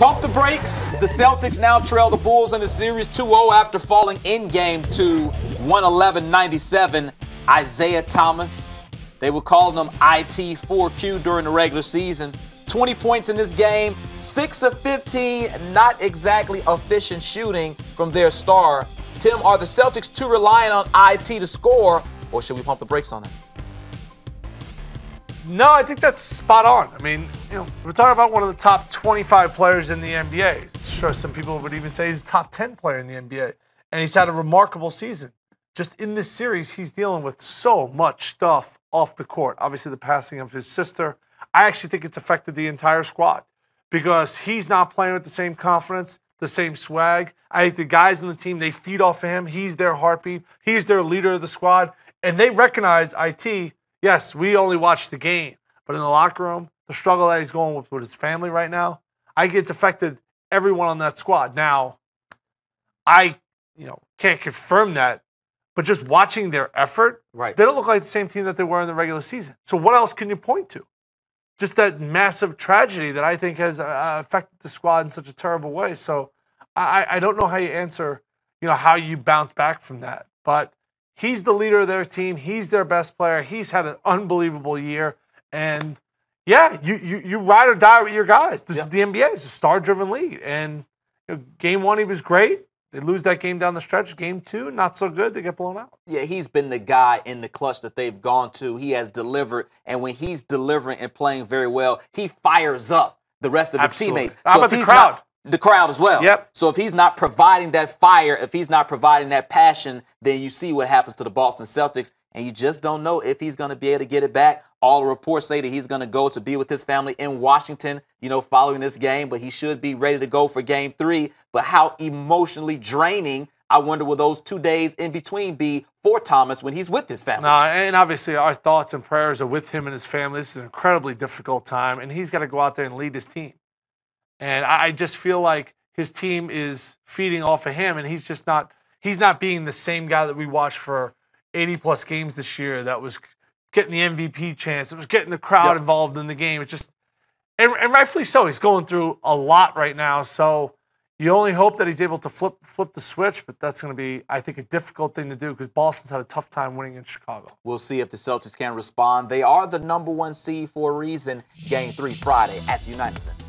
Pump the brakes. The Celtics now trail the Bulls in the series 2-0 after falling in Game 2, 111-97. Isaiah Thomas, they were calling him IT4Q during the regular season. 20 points in this game, 6 of 15, not exactly efficient shooting from their star. Tim, are the Celtics too reliant on IT to score, or should we pump the brakes on it? No, I think that's spot on. I mean, we're talking about one of the top 25 players in the NBA. Sure, some people would even say he's a top 10 player in the NBA. And he's had a remarkable season. Just in this series, he's dealing with so much stuff off the court. Obviously, the passing of his sister. I actually think it's affected the entire squad because he's not playing with the same confidence, the same swag. I think the guys on the team, they feed off of him. He's their heartbeat. He's their leader of the squad. And they recognize IT. Yes, we only watch the game, but in the locker room, the struggle that he's going with his family right now, I think it's affected everyone on that squad. Now, I can't confirm that, but just watching their effort, they don't look like the same team that they were in the regular season. So what else can you point to? Just that massive tragedy that I think has affected the squad in such a terrible way. So I don't know how you answer, how you bounce back from that, but he's the leader of their team. He's their best player. He's had an unbelievable year. And, yeah, you ride or die with your guys. This is the NBA. It's a star-driven league. And Game 1, he was great. They lose that game down the stretch. Game 2, not so good. They get blown out. Yeah, he's been the guy in the clutch that they've gone to. He has delivered. And when he's delivering and playing very well, he fires up the rest of his teammates. How about the crowd? The crowd as well. Yep. So if he's not providing that fire, if he's not providing that passion, then you see what happens to the Boston Celtics, and you just don't know if he's going to be able to get it back. All the reports say that he's going to go to be with his family in Washington, following this game, but he should be ready to go for Game 3. But how emotionally draining, I wonder, will those 2 days in between be for Thomas when he's with his family? No, and obviously our thoughts and prayers are with him and his family. This is an incredibly difficult time, and he's got to go out there and lead his team. And I just feel like his team is feeding off of him, and he's not being the same guy that we watched for 80-plus games this year that was getting the MVP chance, that was getting the crowd involved in the game. It's just, and rightfully so, he's going through a lot right now. So you only hope that he's able to flip the switch, but that's going to be, I think, a difficult thing to do because Boston's had a tough time winning in Chicago. We'll see if the Celtics can respond. They are the #1 seed for a reason. Game 3 Friday at the United Center.